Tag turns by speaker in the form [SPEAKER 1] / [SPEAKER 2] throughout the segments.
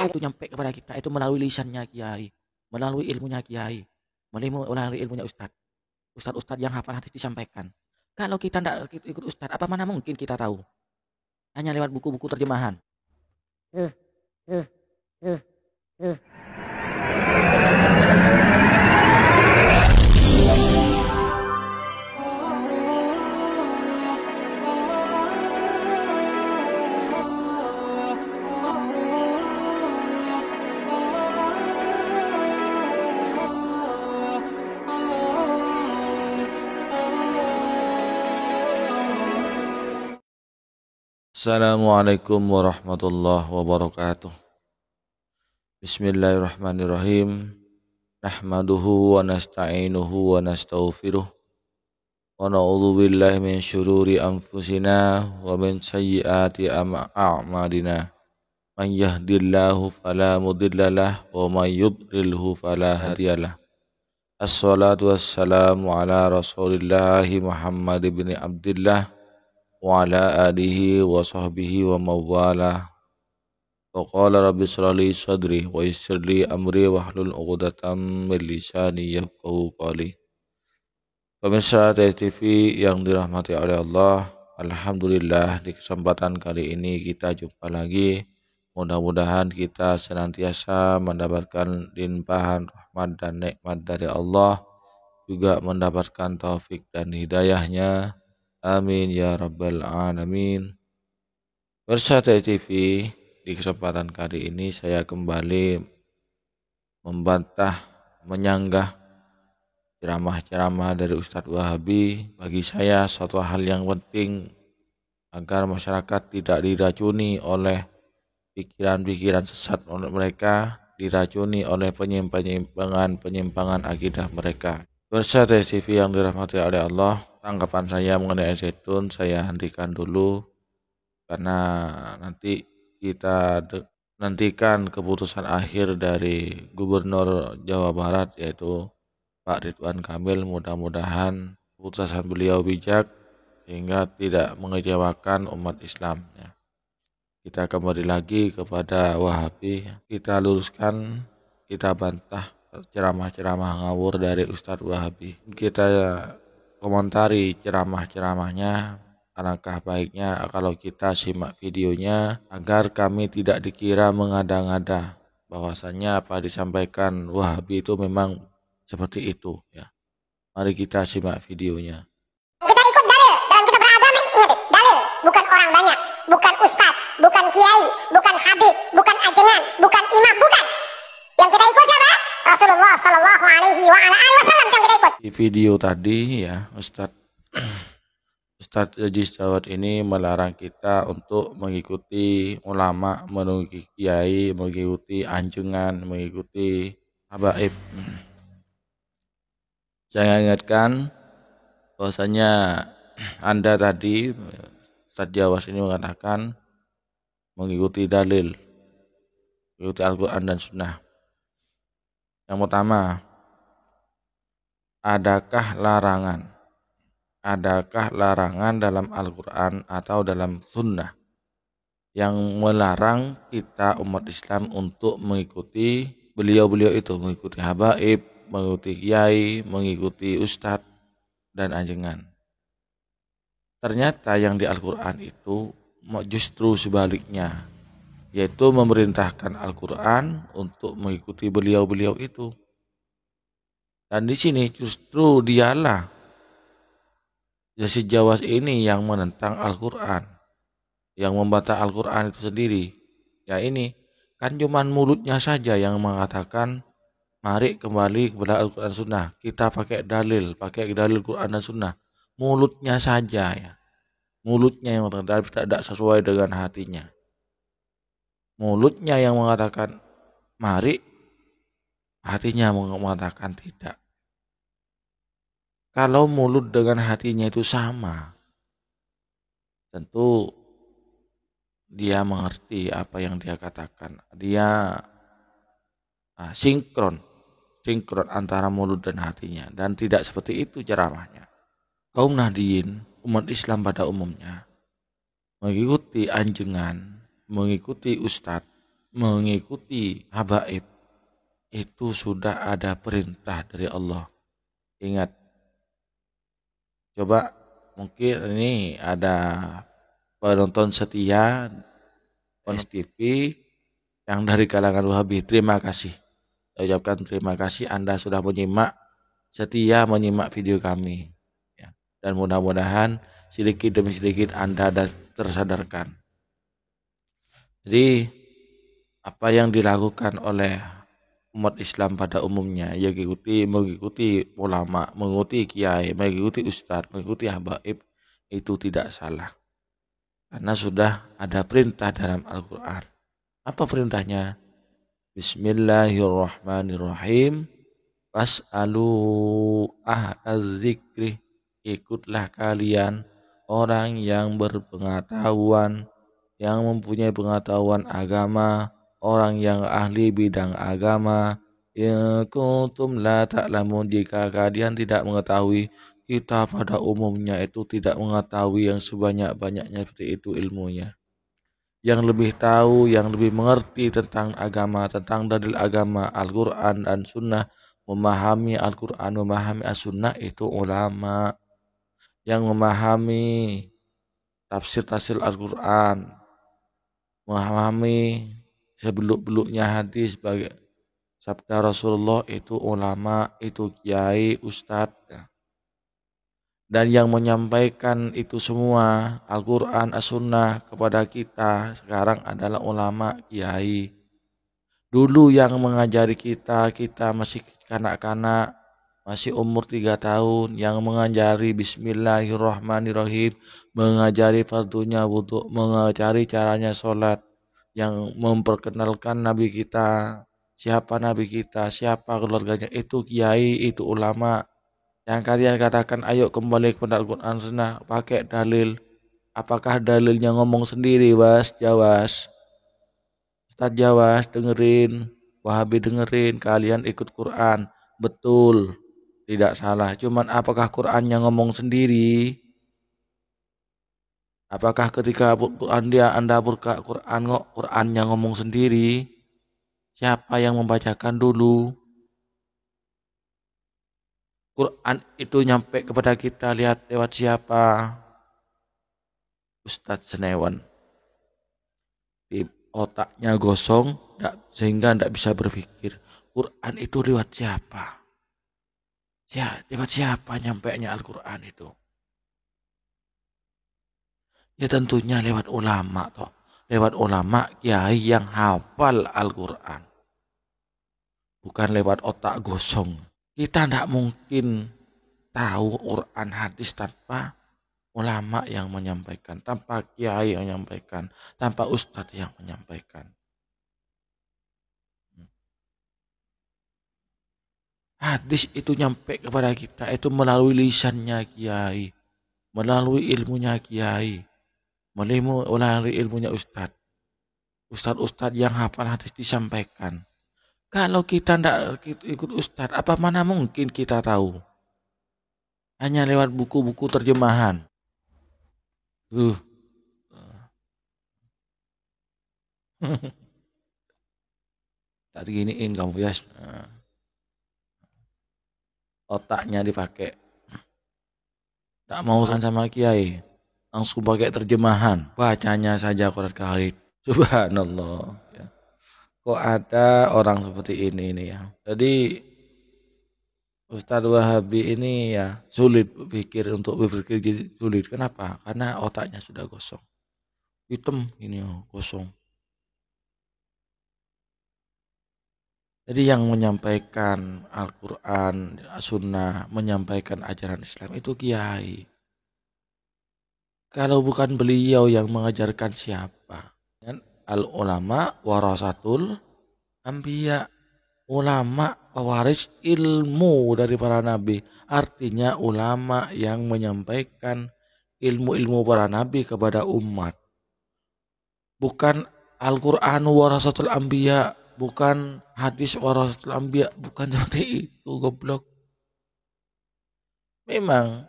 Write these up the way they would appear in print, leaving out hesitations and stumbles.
[SPEAKER 1] itu nyampe kepada kita itu melalui lisannya kiai, melalui ilmunya kiai, melalui ilmunya ustadz. Ustadz-ustadz yang hafal hadis disampaikan. Kalau kita tidak ikut ustadz, apa mana mungkin kita tahu? Hanya lewat buku-buku terjemahan. Uh, uh, uh, uh.
[SPEAKER 2] Assalamualaikum warahmatullahi wabarakatuh. Bismillahirrahmanirrahim. Nahmaduhu wa nasta'inuhu wa nastaghfiruh. Wa na'udzu billahi min syururi anfusina wa min sayyiati a'malina. Man yahdihillahu fala mudhillalah wa man yudlilhu fala hadiyalah. Assalatu wassalamu ala Rasulillahi Muhammad ibn Abdillah wa ala alihi wa sahbihi wa mawalah. Wa qala rabbi shrah li sadri wa yassir li amri wahlul 'uqdatam min lisani yafqahu qawli. Pemirsa TV yang dirahmati oleh Allah, alhamdulillah di kesempatan kali ini kita jumpa lagi. Mudah-mudahan kita senantiasa mendapatkan limpahan rahmat dan nikmat dari Allah, juga mendapatkan taufik dan hidayahnya. Amin ya rabbal alamin. Pemirsa TV, di kesempatan kali ini saya kembali membantah, menyanggah ceramah-ceramah dari Ustadz Wahabi. Bagi saya suatu hal yang penting agar masyarakat tidak diracuni oleh pikiran-pikiran sesat mereka, diracuni oleh penyimpangan akidah mereka. Pemirsa TV yang dirahmati oleh Allah, tanggapan saya mengenai Zaitun saya hentikan dulu karena nanti kita nantikan keputusan akhir dari Gubernur Jawa Barat yaitu Pak Ridwan Kamil. Mudah-mudahan keputusan beliau bijak sehingga tidak mengecewakan umat Islam ya. Kita kembali lagi kepada Wahabi, kita luruskan, kita bantah ceramah-ceramah ngawur dari Ustadz Wahabi. Kita komentari ceramah-ceramahnya. Alangkah baiknya kalau kita simak videonya agar kami tidak dikira mengada-ngada bahwasannya apa disampaikan Wahabi itu memang seperti itu ya. Mari kita simak videonya.
[SPEAKER 3] Kita ikut dalil dalam kita beragama, ingat dalil bukan orang banyak, bukan ustadz, bukan kiai, bukan habib, bukan ajengan, bukan imam, bukan. Yang kita ikut siapa? Rasulullah sallallahu alaihi wasallam yang kita ikut.
[SPEAKER 2] Di video tadi ya, Ustadz Aziz Dawud ini melarang kita untuk mengikuti ulama, mengikuti kiai, mengikuti anjungan, mengikuti habaib. Saya ingatkan bahwasanya Anda tadi, Ustadz Jawas ini mengatakan mengikuti dalil, mengikuti Al-Quran dan Sunnah. Yang pertama, adakah larangan dalam Al-Quran atau dalam Sunnah yang melarang kita umat Islam untuk mengikuti beliau-beliau itu, mengikuti habaib, mengikuti kiai, mengikuti ustadz dan ajengan? Ternyata yang di Al-Quran itu justru sebaliknya, yaitu memerintahkan Al-Quran untuk mengikuti beliau-beliau itu. Dan di sini justru dialah Yazid Jawas ini yang menentang Al-Quran, yang membantah Al-Quran itu sendiri. Ya ini kan cuman mulutnya saja yang mengatakan mari kembali kepada Al-Quran Sunnah. Kita pakai dalil Quran dan Sunnah. Mulutnya saja ya. Mulutnya yang mengatakan tidak sesuai dengan hatinya. Mulutnya yang mengatakan mari, hatinya mengatakan tidak. Kalau mulut dengan hatinya itu sama, tentu dia mengerti apa yang dia katakan. Dia sinkron antara mulut dan hatinya. Dan tidak seperti itu ceramahnya. Kaum Nahdliyin, umat Islam pada umumnya, mengikuti anjengan, mengikuti ustadz, mengikuti habaib itu sudah ada perintah dari Allah. Ingat, coba mungkin ini ada penonton setia STV yang dari kalangan Wahabi. Terima kasih. Saya ucapkan terima kasih Anda sudah setia menyimak video kami. Ya. Dan mudah-mudahan sedikit demi sedikit Anda tersadarkan. Jadi apa yang dilakukan oleh umat Islam pada umumnya ya mengikuti ulama, mengikuti kiai, mengikuti ustadz, mengikuti habaib itu tidak salah. Karena sudah ada perintah dalam Al-Quran. Apa perintahnya? Bismillahirrahmanirrahim. Fas'alu ahlaz-zikri. Ikutlah kalian orang yang berpengetahuan, yang mempunyai pengetahuan agama, orang yang ahli bidang agama. Ya kuntum la ta'lamun, jika kalian tidak mengetahui. Kita pada umumnya itu tidak mengetahui yang sebanyak-banyaknya seperti itu ilmunya. Yang lebih tahu, yang lebih mengerti tentang agama, tentang dalil agama, Al-Quran dan Sunnah, memahami Al-Quran, memahami As-Sunnah itu ulama. Yang memahami tafsir-tafsir Al-Quran, memahami sebeluk-beluknya hadis sebagai sabda Rasulullah itu ulama, itu kiai, ustadz. Dan yang menyampaikan itu semua Al-Quran, As-Sunnah kepada kita sekarang adalah ulama, kiai. Dulu yang mengajari kita masih kanak-kanak, masih umur 3 tahun, yang mengajari Bismillahirrahmanirrahim, mengajari fardunya wudu, mengajari caranya sholat, yang memperkenalkan Nabi kita, siapa Nabi kita, siapa keluarganya, itu kiai, itu ulama. Yang kalian katakan ayo kembali kepada Al-Quran Sunnah, pakai dalil. Apakah dalilnya ngomong sendiri, Bas? Jawas. Ustaz Jawas dengerin, Wahabi dengerin, kalian ikut Quran. Betul, tidak salah. Cuman apakah Qurannya ngomong sendiri? Apakah ketika Anda buka Qurannya ngomong sendiri? Siapa yang membacakan dulu? Quran itu nyampe kepada kita lewat siapa? Ustadz Senewan. Di otaknya gosong sehingga tidak bisa berpikir. Quran itu lewat siapa? Lewat siapa nyampenya Al-Quran itu? Ya tentunya lewat ulama toh. Lewat ulama kiai yang hafal Al-Quran. Bukan lewat otak gosong. Kita tidak mungkin tahu Quran hadis tanpa ulama yang menyampaikan, tanpa kiai yang menyampaikan, tanpa ustadz yang menyampaikan. Hadis itu nyampe kepada kita itu melalui lisannya kiai, melalui ilmunya kiai, melalui ilmunya ustadz. Ustadz yang hafal hadis disampaikan. Kalau kita tidak ikut ustadz, apa mana mungkin kita tahu? Hanya lewat buku-buku terjemahan. Tak diginiin kamu ya. Otaknya dipakai. Tak mau sama kiai. Langsung pakai terjemahan. Bacanya saja Quran Karim. Subhanallah. Ya. Kok ada orang seperti ini ya. Jadi Ustadz Wahabi ini ya sulit untuk berpikir jadi sulit. Kenapa? Karena otaknya sudah gosong. Hitam ini gosong. Jadi yang menyampaikan Al-Quran, Sunnah, menyampaikan ajaran Islam itu kiai. Kalau bukan beliau yang mengajarkan siapa? Al-ulama warasatul anbiya. Ulama pewaris ilmu dari para nabi. Artinya ulama yang menyampaikan ilmu-ilmu para nabi kepada umat. Bukan Al-Quran warasatul anbiya. Bukan hadis warasatul anbiya. Bukan seperti itu, goblok. Memang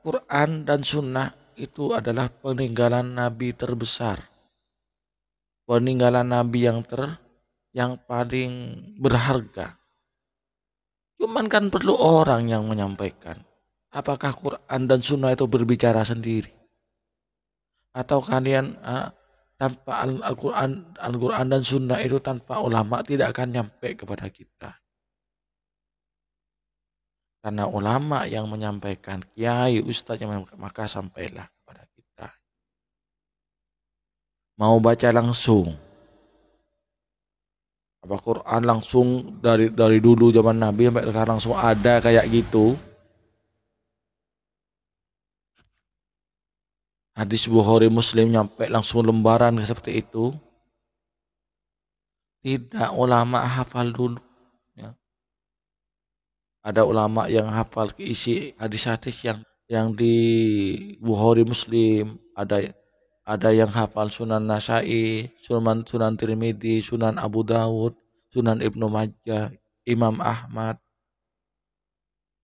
[SPEAKER 2] Quran dan Sunnah itu adalah peninggalan nabi terbesar. Peninggalan nabi yang yang paling berharga. Cuman kan perlu orang yang menyampaikan. Apakah Quran dan Sunnah itu berbicara sendiri? Atau kalian tanpa Al-Quran dan Sunnah itu tanpa ulama tidak akan nyampe kepada kita. Karena ulama yang menyampaikan, kiai, ustadz yang menyampaikan, maka sampailah kepada kita. Mau baca langsung, apa Quran langsung dari dulu zaman Nabi sampai sekarang langsung ada kayak gitu. Hadis Bukhari Muslim nyampe langsung lembaran seperti itu. Tidak, ulama hafal dulu. Ya. Ada ulama yang hafal isi hadis-hadis yang di Bukhari Muslim, ada yang hafal Sunan Nasai, Sunan Tirmidzi, Sunan Abu Dawud, Sunan Ibnu Majah, Imam Ahmad.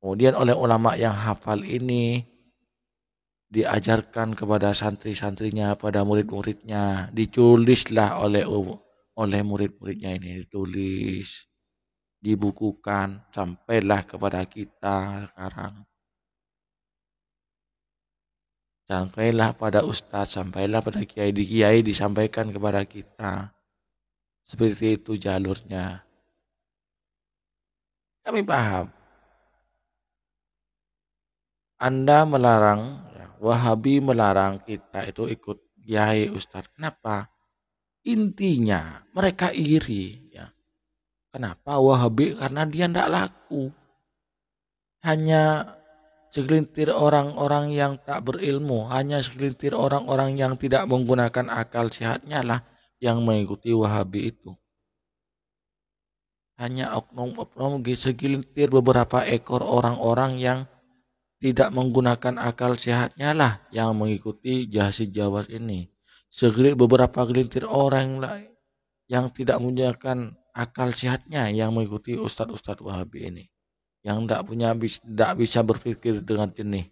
[SPEAKER 2] Kemudian oleh ulama yang hafal ini diajarkan kepada santri-santrinya, pada murid-muridnya, ditulislah oleh murid-muridnya ini, ditulis, dibukukan, sampailah kepada kita sekarang. Sampailah pada ustadz, sampailah pada kiai disampaikan kepada kita. Seperti itu jalurnya. Kami paham. Anda melarang, Wahabi melarang kita itu ikut kiai ustadz. Kenapa? Intinya mereka iri. Ya. Kenapa Wahabi? Karena dia tidak laku. Hanya segelintir orang-orang yang tak berilmu, hanya segelintir orang-orang yang tidak menggunakan akal sehatnya lah yang mengikuti Wahabi itu. Hanya oknum-oknum segelintir beberapa ekor orang-orang yang tidak menggunakan akal sehatnya lah yang mengikuti Jahsi Jawas ini. Beberapa gelintir orang lain yang tidak menggunakan akal sehatnya yang mengikuti ustadz-ustadz Wahabi ini. Yang tidak bisa berpikir dengan jernih.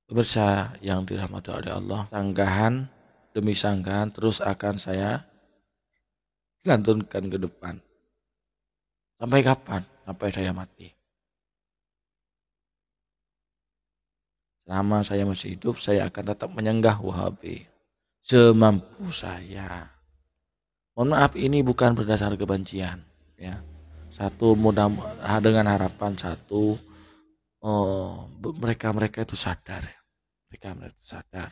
[SPEAKER 2] Pemirsa yang dirahmati oleh Allah, sanggahan demi sanggahan terus akan saya lantunkan ke depan. Sampai kapan? Sampai saya mati. Selama saya masih hidup, saya akan tetap menyenggah Wahabi semampu saya. Mohon maaf, ini bukan berdasar kebencian, ya. Satu, mudah dengan harapan satu, mereka itu sadar, ya. Mereka itu sadar.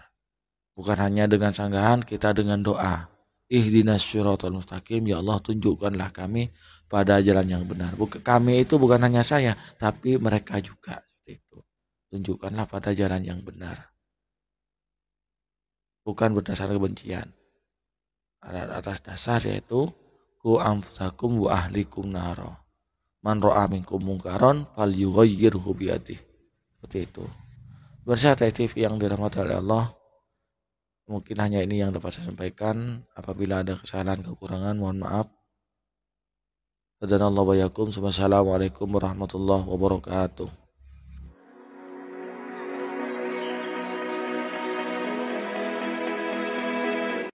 [SPEAKER 2] Bukan hanya dengan sanggahan, kita dengan doa. Ihdinas syiratal mustaqim, ya Allah tunjukkanlah kami pada jalan yang benar. Kami itu bukan hanya saya, tapi mereka juga. Itu. Tunjukkanlah pada jalan yang benar. Bukan berdasar kebencian. Atas dasar yaitu ku anfusakum wa ahlikum naro. Man ra'a minkum munkaron falyughayyirhu biyadihi. Seperti itu. Bersama TV yang dirahmati oleh Allah, mungkin hanya ini yang dapat saya sampaikan. Apabila ada kesalahan kekurangan, mohon maaf. Wassalamualaikum warahmatullahi wabarakatuh.